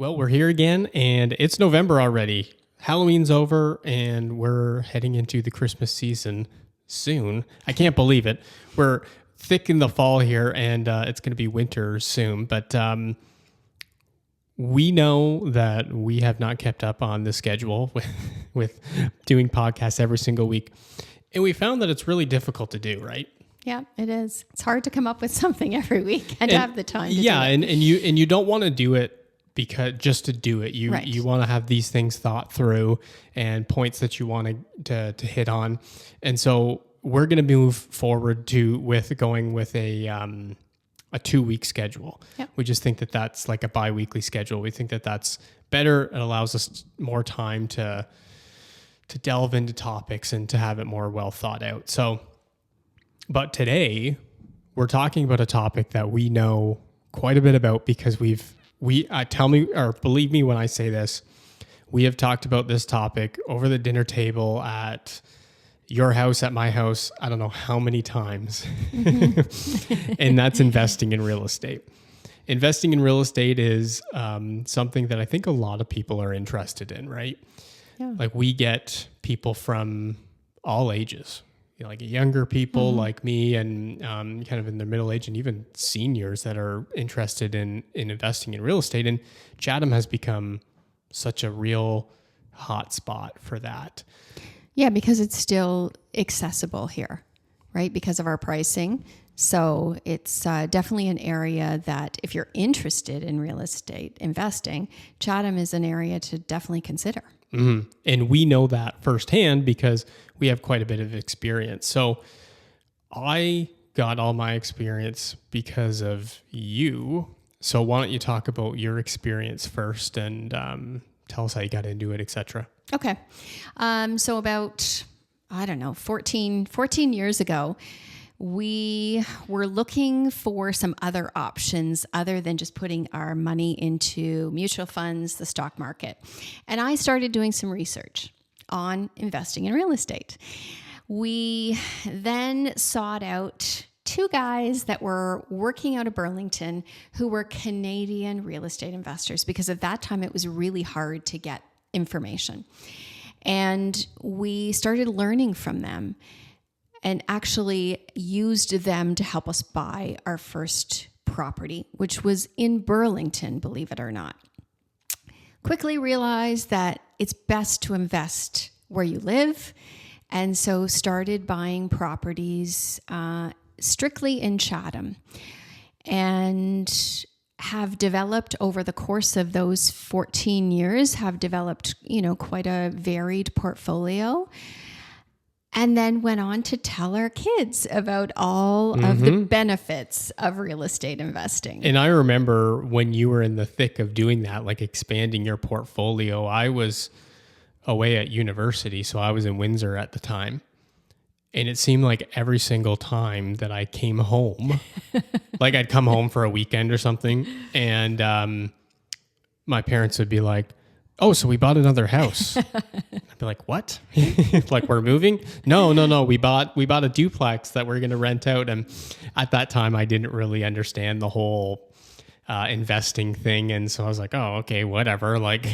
Well, we're here again, and it's November already. Halloween's over, and we're heading into the Christmas season soon. I can't believe it. We're thick in the fall here, and it's going to be winter soon. But we know that we have not kept up on the schedule with doing podcasts every single week. And we found that it's really difficult to do, right? Yeah, it is. It's hard to come up with something every week and have the time to do it. And you don't want to do it because just to do it. You want to have these things thought through and points that you want to hit on. And so we're going to move forward with going with a 2-week schedule. Yep. We just think that that's like a bi-weekly schedule. We think that that's better. It allows us more time to delve into topics and to have it more well thought out. But today we're talking about a topic that we know quite a bit about because believe me when I say this, we have talked about this topic over the dinner table at your house, at my house, I don't know how many times. Mm-hmm. And that's investing in real estate. Investing in real estate is something that I think a lot of people are interested in, right? Yeah. Like we get people from all ages, like younger people like me and kind of in their middle age and even seniors that are interested in investing in real estate. And Chatham has become such a real hot spot for that. Yeah, because it's still accessible here, right? Because of our pricing. So it's definitely an area that if you're interested in real estate investing, Chatham is an area to definitely consider. Mm-hmm. And we know that firsthand because we have quite a bit of experience. So I got all my experience because of you. So why don't you talk about your experience first and tell us how you got into it, etc. Okay. So about, 14 years ago, we were looking for some other options other than just putting our money into mutual funds, the stock market. And I started doing some research on investing in real estate. We then sought out 2 guys that were working out of Burlington who were Canadian real estate investors because at that time it was really hard to get information. And we started learning from them and actually used them to help us buy our first property, which was in Burlington, believe it or not. Quickly realized that it's best to invest where you live, and so started buying properties strictly in Chatham, and have developed over the course of those 14 years, quite a varied portfolio. And then went on to tell our kids about all of the benefits of real estate investing. And I remember when you were in the thick of doing that, like expanding your portfolio, I was away at university, so I was in Windsor at the time. And it seemed like every single time that I came home, like I'd come home for a weekend or something, and my parents would be like, "Oh, so we bought another house." I'd be like, "What?" Like we're moving? No. We bought a duplex that we're going to rent out. And at that time, I didn't really understand the whole investing thing, and so I was like, "Oh, okay, whatever." Like,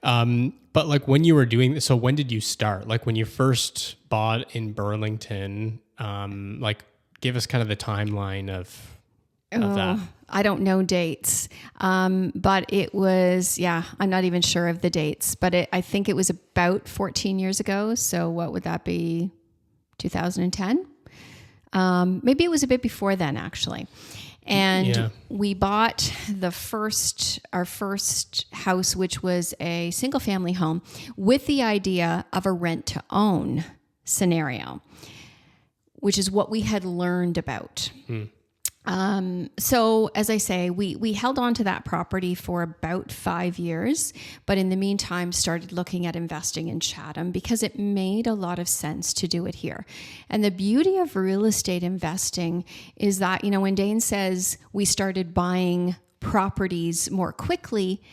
but like when you were doing this, so when did you start? Like when you first bought in Burlington, like give us kind of the timeline of that. I don't know dates, but it was, I'm not even sure of the dates, but I think it was about 14 years ago. So what would that be? 2010? Maybe it was a bit before then, actually. And we bought our first house, which was a single family home with the idea of a rent to own scenario, which is what we had learned about. So as I say, we held on to that property for about 5 years, but in the meantime started looking at investing in Chatham because it made a lot of sense to do it here. And the beauty of real estate investing is that, when Dane says we started buying properties more quickly,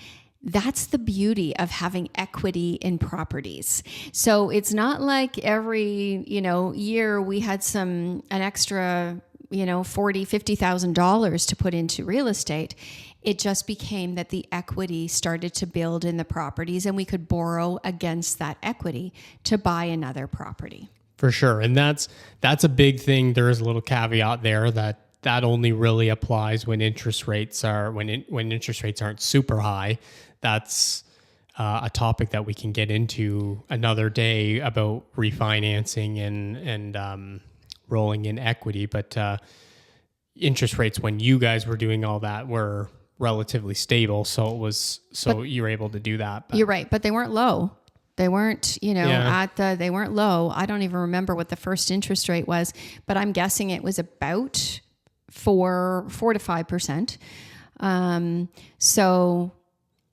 that's the beauty of having equity in properties. So it's not like every, year we had an extra $40,000, $50,000 to put into real estate. It just became that the equity started to build in the properties, and we could borrow against that equity to buy another property. For sure. And that's a big thing. There is a little caveat there that only really applies when interest rates when interest rates aren't super high. That's a topic that we can get into another day about refinancing and rolling in equity. But interest rates when you guys were doing all that were relatively stable, so you were able to do that. But. You're right, but they weren't low. They weren't, they weren't low. I don't even remember what the first interest rate was, but I'm guessing it was about 4 to 5%. And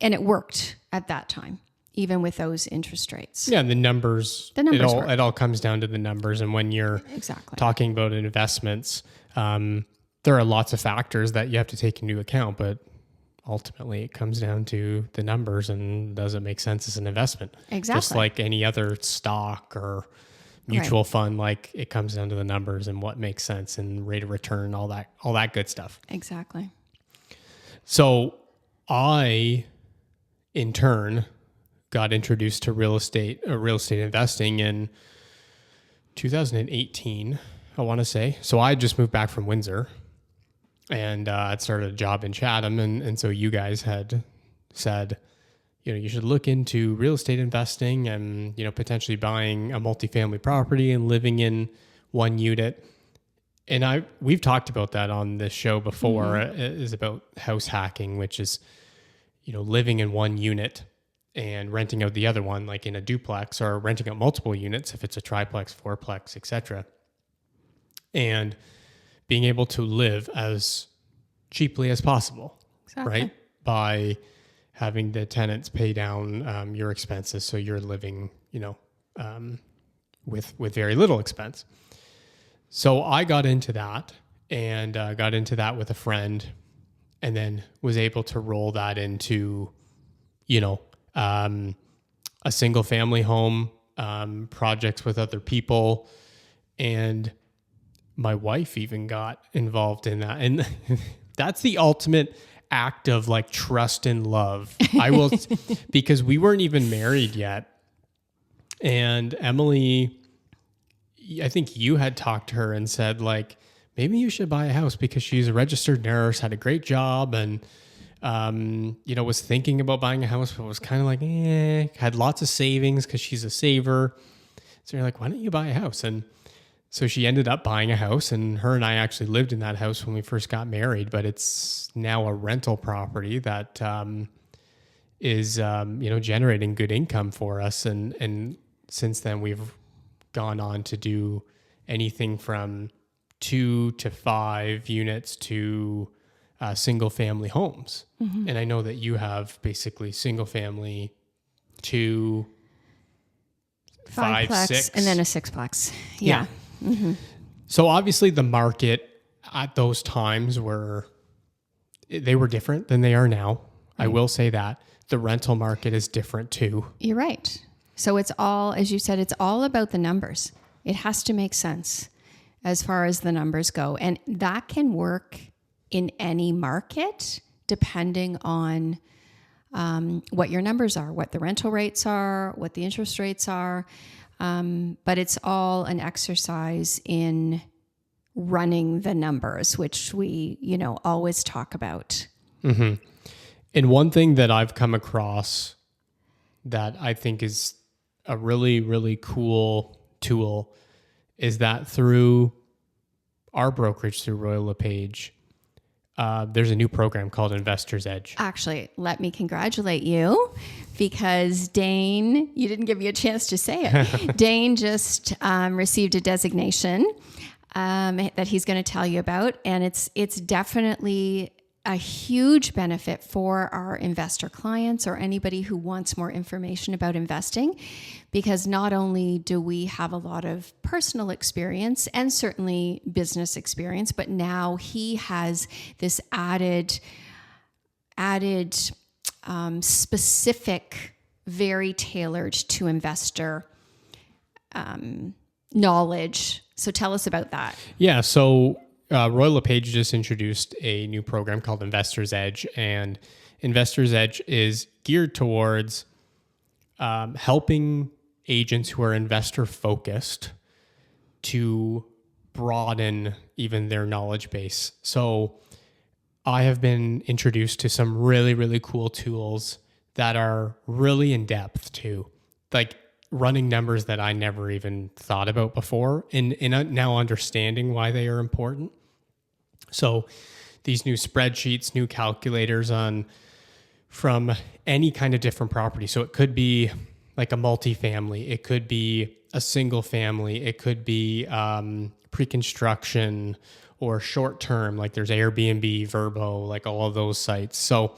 it worked at that time, even with those interest rates. Yeah, the numbers it all comes down to the numbers. And when you're talking about investments, there are lots of factors that you have to take into account, but ultimately it comes down to the numbers and does it make sense as an investment? Exactly. Just like any other stock or mutual fund, like it comes down to the numbers and what makes sense and rate of return, all that good stuff. Exactly. So I, in turn, got introduced to real estate investing in 2018, I want to say. So I just moved back from Windsor. And I'd started a job in Chatham. And so you guys had said, you should look into real estate investing and, potentially buying a multifamily property and living in one unit. And we've talked about that on this show before. Mm-hmm. It is about house hacking, which is, living in one unit and renting out the other one, like in a duplex, or renting out multiple units if it's a triplex, fourplex, etc. And being able to live as cheaply as possible, right? By having the tenants pay down your expenses, so you're living, with very little expense. So I got into that with a friend, and then was able to roll that into, a single family home, projects with other people, and my wife even got involved in that. And that's the ultimate act of like trust and love. I will, because we weren't even married yet. And Emily, I think you had talked to her and said like, maybe you should buy a house because she's a registered nurse, had a great job, and, was thinking about buying a house, but was kind of like, had lots of savings because she's a saver. So you're like, why don't you buy a house? And so she ended up buying a house, and her and I actually lived in that house when we first got married, but it's now a rental property that is generating good income for us. And since then we've gone on to do anything from 2 to 5 units to single family homes. Mm-hmm. And I know that you have basically single family, 2, 5, 6, and then a 6-plex. Yeah. Mm-hmm. So obviously the market at those times were different than they are now. Right. I will say that the rental market is different too. You're right. So it's all, as you said, it's all about the numbers. It has to make sense as far as the numbers go. And that can work in any market depending on what your numbers are, what the rental rates are, what the interest rates are. But it's all an exercise in running the numbers, which we, always talk about. Mm-hmm. And one thing that I've come across that I think is a really, really cool tool is that through our brokerage, through Royal LePage, there's a new program called Investor's Edge. Actually, let me congratulate you, because Dane, you didn't give me a chance to say it. Dane just received a designation that he's going to tell you about, and it's definitely a huge benefit for our investor clients or anybody who wants more information about investing, because not only do we have a lot of personal experience and certainly business experience, but now he has this added specific, very tailored to investor knowledge. So tell us about that. Yeah. So Roy LePage just introduced a new program called Investor's Edge, and Investor's Edge is geared towards helping agents who are investor focused to broaden even their knowledge base. So I have been introduced to some really, really cool tools that are really in depth too, like running numbers that I never even thought about before, and now understanding why they are important. So these new spreadsheets, new calculators from any kind of different property. So it could be like a multifamily, it could be a single family, it could be pre-construction or short term, like there's Airbnb, Verbo, like all of those sites. So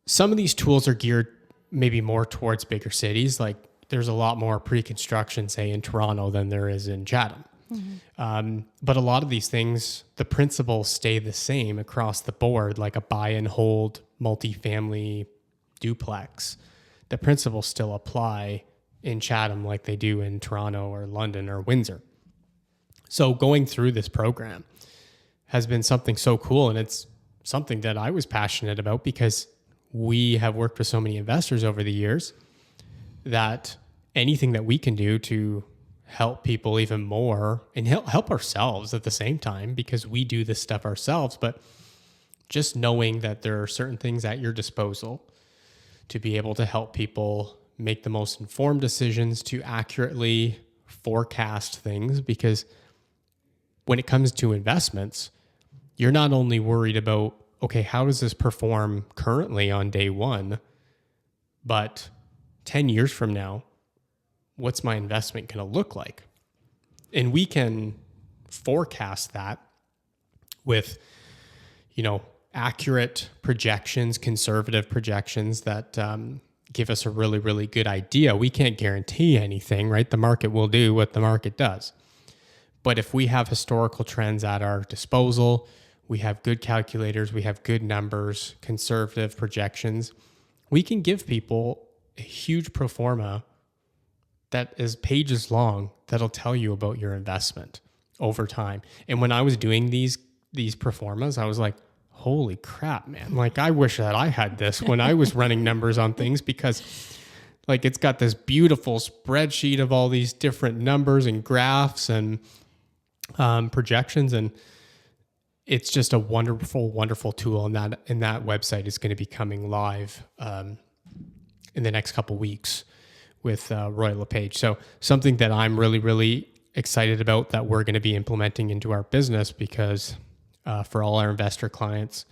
some of these tools are geared maybe more towards bigger cities. Like there's a lot more pre-construction, say in Toronto than there is in Chatham. But a lot of these things, the principles stay the same across the board, like a buy and hold multifamily duplex. The principles still apply in Chatham like they do in Toronto or London or Windsor. So going through this program has been something so cool, and it's something that I was passionate about because we have worked with so many investors over the years that anything that we can do to help people even more and help ourselves at the same time, because we do this stuff ourselves, but just knowing that there are certain things at your disposal to be able to help people make the most informed decisions, to accurately forecast things. Because when it comes to investments, you're not only worried about, okay, how does this perform currently on day one, but 10 years from now, what's my investment going to look like? And we can forecast that with, accurate projections, conservative projections that give us a really, really good idea. We can't guarantee anything, right? The market will do what the market does. But if we have historical trends at our disposal, we have good calculators, we have good numbers, conservative projections, we can give people a huge pro forma that is pages long that'll tell you about your investment over time. And when I was doing these pro formas, I was like, holy crap, man. Like, I wish that I had this when I was running numbers on things, because like it's got this beautiful spreadsheet of all these different numbers and graphs and projections. And it's just a wonderful, wonderful tool. And that website is going to be coming live in the next couple weeks with Roy LePage. So something that I'm really, really excited about that we're going to be implementing into our business, because for all our investor clients,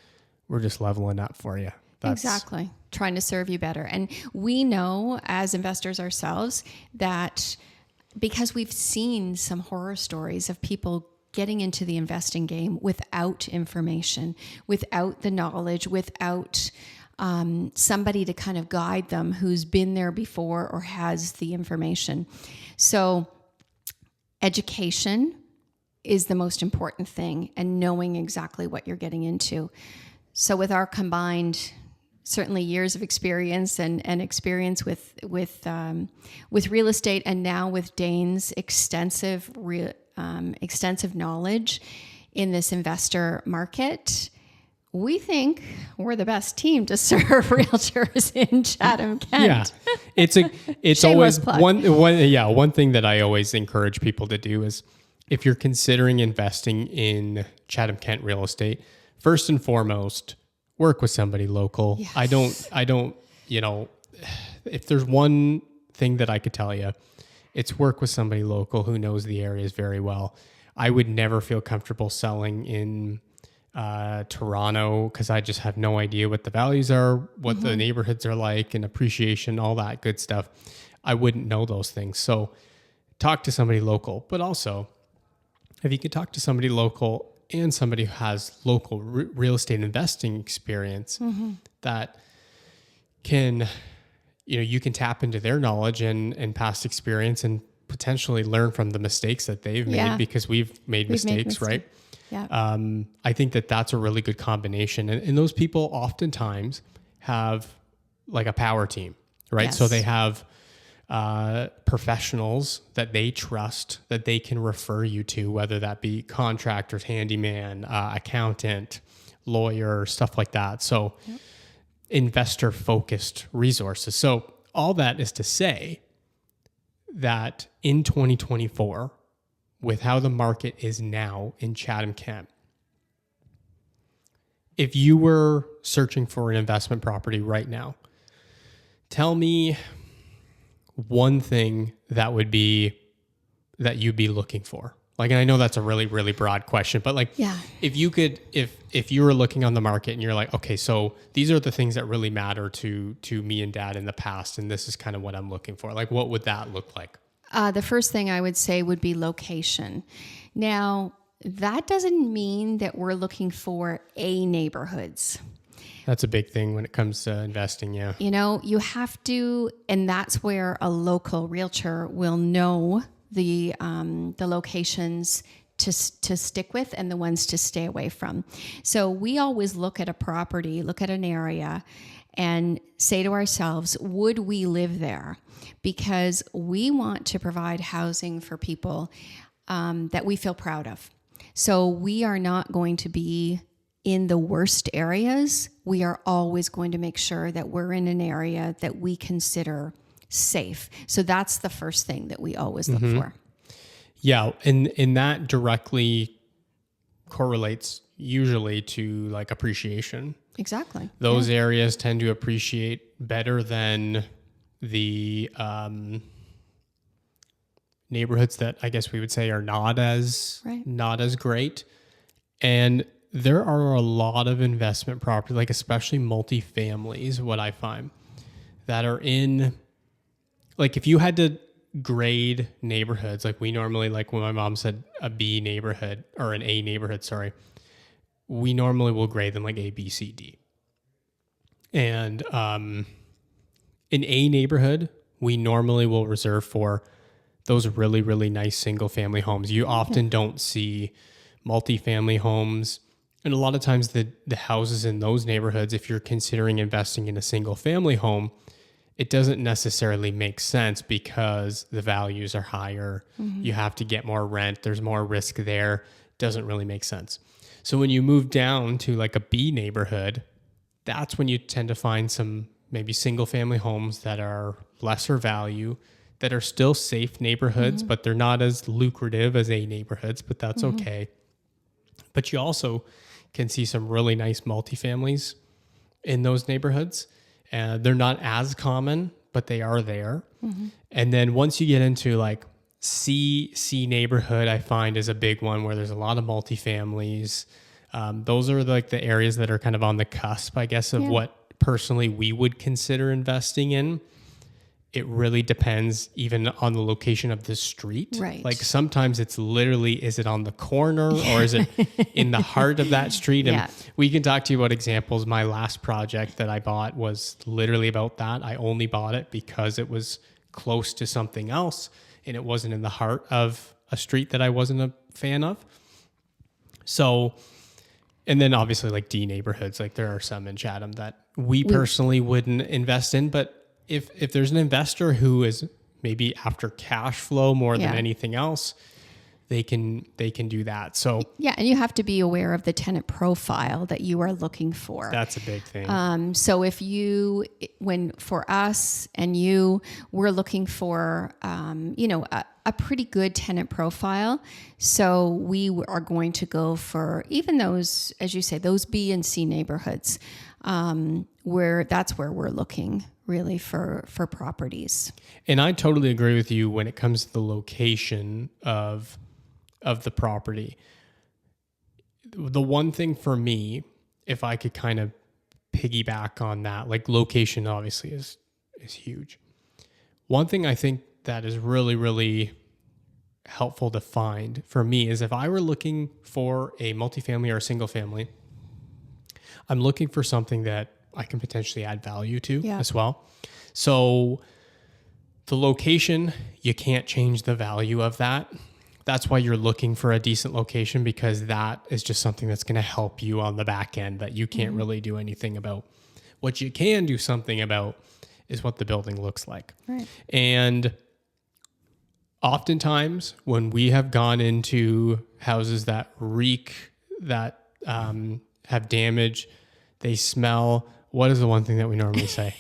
we're just leveling up for you. Exactly. Trying to serve you better. And we know as investors ourselves that because we've seen some horror stories of people getting into the investing game without information, without the knowledge, without somebody to kind of guide them who's been there before or has the information. So education is the most important thing, and knowing exactly what you're getting into. So with our combined, certainly years of experience and experience with real estate, and now with Dane's extensive knowledge in this investor market, we think we're the best team to serve realtors in Chatham-Kent. Yeah, it's always one thing that I always encourage people to do is, if you're considering investing in Chatham-Kent real estate, first and foremost, work with somebody local. Yes. I don't, if there's one thing that I could tell you, it's work with somebody local who knows the areas very well. I would never feel comfortable selling in Toronto, because I just have no idea what the values are, what the neighborhoods are like, and appreciation, all that good stuff. I wouldn't know those things. So talk to somebody local, but also if you could talk to somebody local and somebody who has local real estate investing experience, that can, you can tap into their knowledge and past experience and potentially learn from the mistakes that they've made, because we've made mistakes, right? Yeah. I think that that's a really good combination. And those people oftentimes have like a power team, right? Yes. So they have professionals that they trust that they can refer you to, whether that be contractors, handyman, accountant, lawyer, stuff like that. So investor focused resources. So all that is to say that in 2024, with how the market is now in Chatham-Kent, if you were searching for an investment property right now, tell me one thing that would be that you'd be looking for. Like, and I know that's a really, really broad question, but like, if you could, if you were looking on the market and you're like, okay, so these are the things that really matter to me and Dad in the past, and this is kind of what I'm looking for. Like, what would that look like? The first thing I would say would be location. Now, that doesn't mean that we're looking for A neighborhoods. That's a big thing when it comes to investing, yeah. You know, you have to, and that's where a local realtor will know the locations to stick with and the ones to stay away from. So we always look at a property, look at an area, and say to ourselves, would we live there? Because we want to provide housing for people that we feel proud of. So we are not going to be in the worst areas. We are always going to make sure that we're in an area that we consider safe. So that's the first thing that we always look for. Yeah, and that directly correlates usually to like appreciation. Exactly. Those areas tend to appreciate better than the neighborhoods that I guess we would say are not as great. And there are a lot of investment property, like especially multifamilies, what I find, that are in, like if you had to grade neighborhoods, like we normally, like when my mom said a B neighborhood or an A neighborhood, sorry, we normally will grade them like A, B, C, D. And an A neighborhood, we normally will reserve for those really, really nice single family homes. You often don't see multifamily homes. And a lot of times the houses in those neighborhoods, if you're considering investing in a single family home, it doesn't necessarily make sense because the values are higher. You have to get more rent. There's more risk there. Doesn't really make sense. So when you move down to like a B neighborhood, that's when you tend to find some maybe single family homes that are lesser value, that are still safe neighborhoods, but they're not as lucrative as A neighborhoods, but that's okay. But you also can see some really nice multifamilies in those neighborhoods. They're not as common, but they are there. And then once you get into like C neighborhood, I find is a big one where there's a lot of multifamilies. Those are like the areas that are kind of on the cusp, I guess, of what personally we would consider investing in. It really depends even on the location of the street. Right. Like sometimes it's literally, is it on the corner or is it in the heart of that street? And we can talk to you about examples. My last project that I bought was literally about that. I only bought it because it was close to something else and it wasn't in the heart of a street that I wasn't a fan of. So, and then obviously like D neighborhoods, like there are some in Chatham that we personally wouldn't invest in, but if there's an investor who is maybe after cash flow more than anything else, they can do that. So and you have to be aware of the tenant profile that you are looking for. That's a big thing. So if when for us and you, we're looking for a pretty good tenant profile. So we are going to go for even those, as you say, those B and C neighborhoods, where that's where we're looking really for properties. And I totally agree with you when it comes to the location of the property. The one thing for me, if I could kind of piggyback on that, like location obviously is huge. One thing I think that is really, really helpful to find for me is if I were looking for a multifamily or a single family, I'm looking for something that I can potentially add value to as well. So the location, you can't change the value of that. That's why you're looking for a decent location, because that is just something that's going to help you on the back end that you can't really do anything about. What you can do something about is what the building looks like. Right. And oftentimes when we have gone into houses that reek, that have damage, they smell. What is the one thing that we normally say?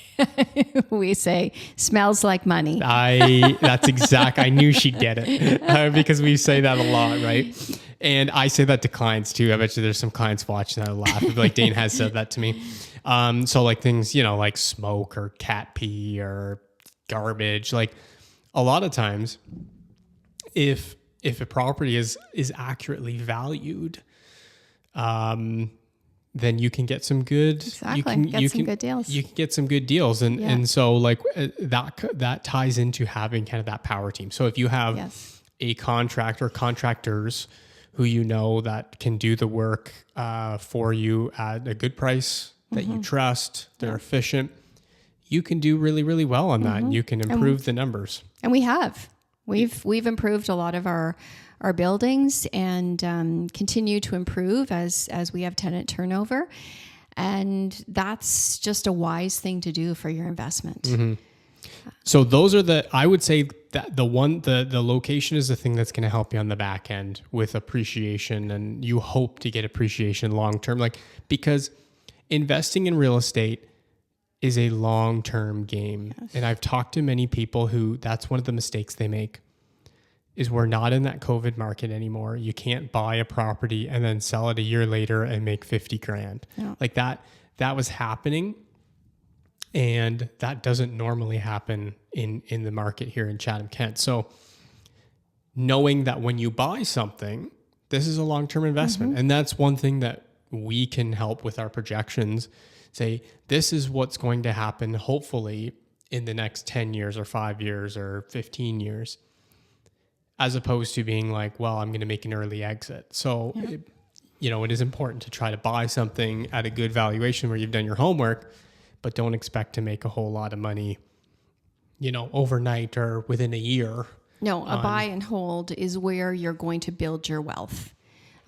We say, smells like money. That's exact. I knew she'd get it because we say that a lot, right? And I say that to clients too. I bet you there's some clients watching that laugh. Like Dane has said that to me. So like things, like smoke or cat pee or garbage, like a lot of times if a property is accurately valued, then you can get some good, Exactly. Good deals. You can get some good deals. And so like that ties into having kind of that power team. So if you have a contractor, contractors who that can do the work for you at a good price that you trust, they're efficient, you can do really, really well on that. And you can improve the numbers. And we have. We've improved a lot of our buildings and continue to improve as we have tenant turnover. And that's just a wise thing to do for your investment. Mm-hmm. So those are I would say that the location is the thing that's going to help you on the back end with appreciation, and you hope to get appreciation long-term, because investing in real estate is a long-term game. Yes. And I've talked to many people who that's one of the mistakes they make is we're not in that COVID market anymore. You can't buy a property and then sell it a year later and make 50 grand. No. Like that was happening. And that doesn't normally happen in the market here in Chatham-Kent. So knowing that when you buy something, this is a long-term investment. And that's one thing that we can help with our projections. Say, this is what's going to happen, hopefully, in the next 10 years or 5 years or 15 years, as opposed to being like, well, I'm going to make an early exit. So, it is important to try to buy something at a good valuation where you've done your homework, but don't expect to make a whole lot of money, overnight or within a year. No, a buy and hold is where you're going to build your wealth.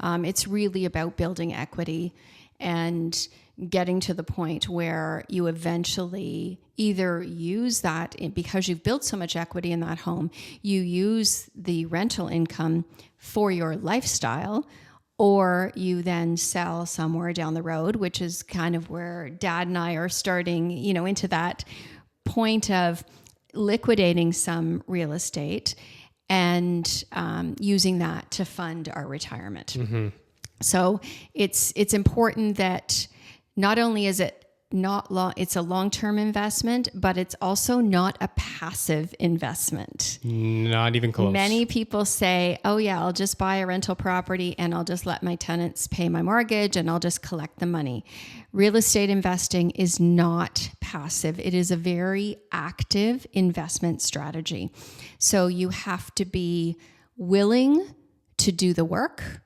It's really about building equity and getting to the point where you eventually either use that because you've built so much equity in that home, you use the rental income for your lifestyle, or you then sell somewhere down the road, which is kind of where Dad and I are starting, into that point of liquidating some real estate and using that to fund our retirement. Mm-hmm. So it's important that not only is it it's a long-term investment, but it's also not a passive investment. Not even close. Many people say, oh yeah, I'll just buy a rental property and I'll just let my tenants pay my mortgage and I'll just collect the money. Real estate investing is not passive. It is a very active investment strategy. So you have to be willing to do the work.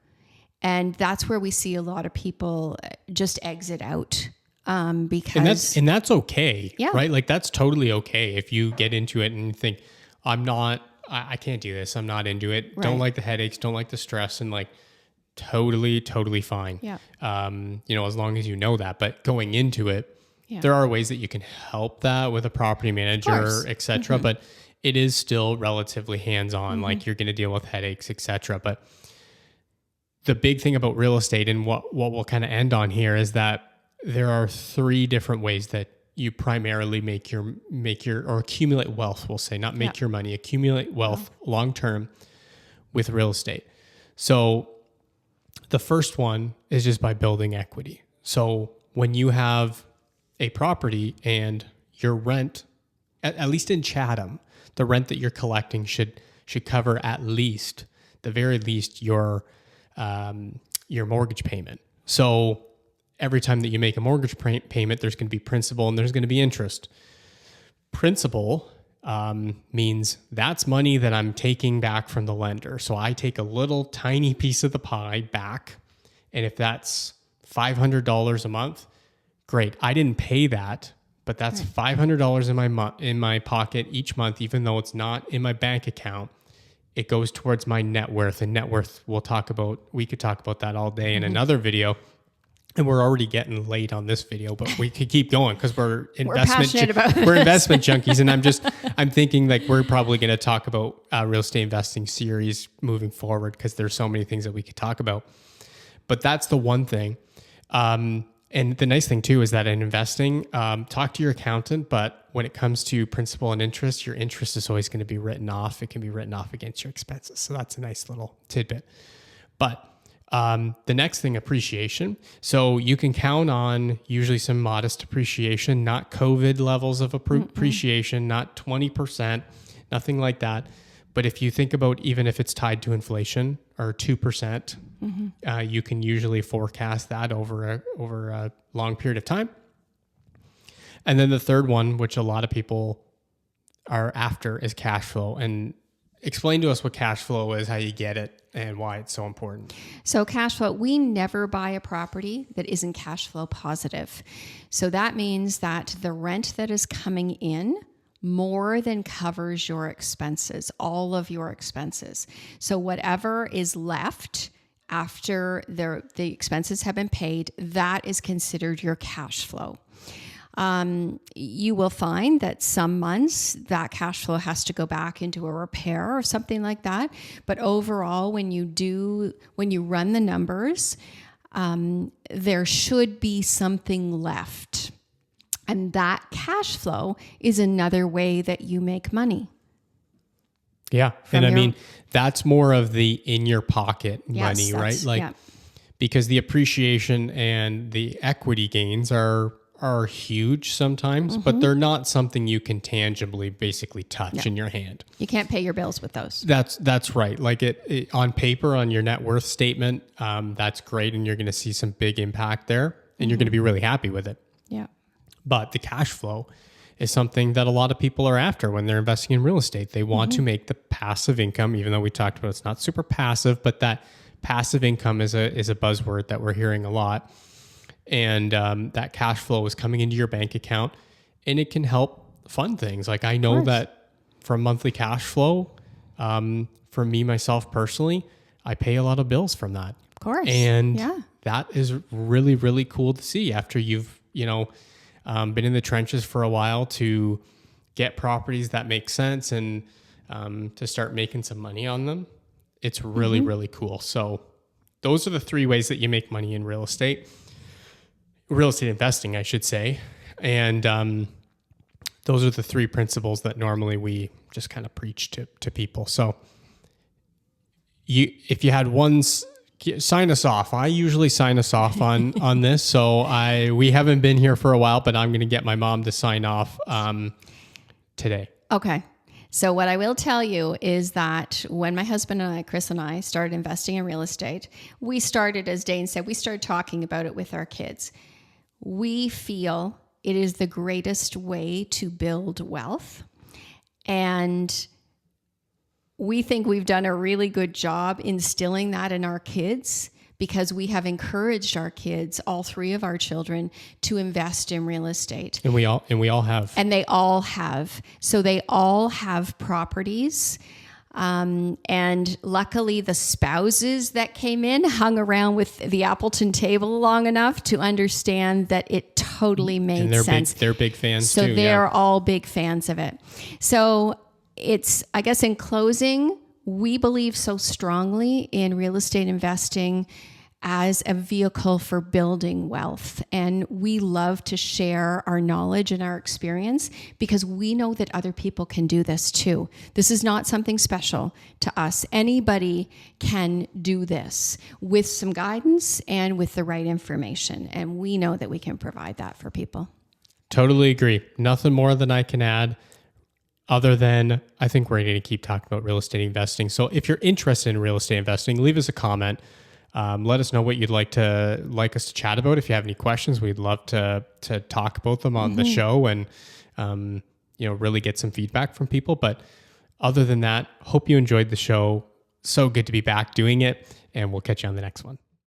And that's where we see a lot of people just exit out. Because and that's okay, right? Like that's totally okay if you get into it and think, I can't do this. I'm not into it. Right. Don't like the headaches, don't like the stress, and like totally fine. Yeah. As long as you know that. But going into it, there are ways that you can help that with a property manager, etc. But it is still relatively hands-on. Like you're going to deal with headaches, etc. But the big thing about real estate and what we'll kind of end on here is that there are 3 different ways that you primarily make your or accumulate wealth, we'll say, not make your money, accumulate wealth long-term with real estate. So the first one is just by building equity. So when you have a property and your rent, at least in Chatham, the rent that you're collecting should cover at least, the very least, your mortgage payment. So every time that you make a mortgage payment, there's going to be principal and there's going to be interest. Principal means that's money that I'm taking back from the lender. So I take a little tiny piece of the pie back. And if that's $500 a month, great. I didn't pay that, but that's $500 in my pocket each month, even though it's not in my bank account. It goes towards my net worth, and net worth we could talk about that all day in another video. and we're already getting late on this video, but we could keep going because we're passionate about we're investment junkies. And I'm thinking like we're probably going to talk about real estate investing series moving forward because there's so many things that we could talk about. But that's the one thing. And the nice thing too is that in investing, talk to your accountant, but when it comes to principal and interest, your interest is always going to be written off. It can be written off against your expenses. So that's a nice little tidbit. But the next thing, appreciation. So you can count on usually some modest appreciation, not COVID levels of appreciation, not 20%, nothing like that. But if you think about even if it's tied to inflation or 2%, you can usually forecast that over a long period of time. And then the third one, which a lot of people are after, is cash flow. And explain to us what cash flow is, how you get it, and why it's so important. So cash flow, we never buy a property that isn't cash flow positive. So that means that the rent that is coming in more than covers your expenses, all of your expenses. So whatever is left after the expenses have been paid, that is considered your cash flow. You will find that some months that cash flow has to go back into a repair or something like that. But overall, when you run the numbers, there should be something left. And that cash flow is another way that you make money. Yeah. And I mean, that's more of the in your pocket money, right? Like, because the appreciation and the equity gains are huge sometimes, but they're not something you can tangibly basically touch in your hand. You can't pay your bills with those. That's right. Like it on paper, on your net worth statement, that's great. And you're going to see some big impact there and you're going to be really happy with it. Yeah. But the cash flow is something that a lot of people are after when they're investing in real estate. They want to make the passive income, even though we talked about it's not super passive, but that passive income is a buzzword that we're hearing a lot. And that cash flow is coming into your bank account and it can help fund things. Like I know that from monthly cash flow, for me, myself personally, I pay a lot of bills from that. Of course. And that is really, really cool to see after you've, been in the trenches for a while to get properties that make sense and to start making some money on them. It's really, really cool. So those are the three ways that you make money in real estate investing, I should say. And those are the three principles that normally we just kind of preach to people. So if you had sign us off. I usually sign us off on this. So we haven't been here for a while, but I'm going to get my mom to sign off today. Okay. So what I will tell you is that when my husband and I, Chris and I, started investing in real estate, we started, as Dane said, we started talking about it with our kids. We feel it is the greatest way to build wealth. And we think we've done a really good job instilling that in our kids because we have encouraged our kids, all three of our children, to invest in real estate. And we all have. And they all have. So they all have properties. And luckily the spouses that came in hung around with the Appleton table long enough to understand that it totally made sense. They're big fans too. So they're all big fans of it. So I guess in closing, we believe so strongly in real estate investing as a vehicle for building wealth. And we love to share our knowledge and our experience because we know that other people can do this too. This is not something special to us. Anybody can do this with some guidance and with the right information. And we know that we can provide that for people. Totally agree. Nothing more than I can add. Other than, I think we're going to keep talking about real estate investing. So if you're interested in real estate investing, leave us a comment. Let us know what you'd like us to chat about. If you have any questions, we'd love to talk about them on the show and really get some feedback from people. But other than that, hope you enjoyed the show. So good to be back doing it, and we'll catch you on the next one.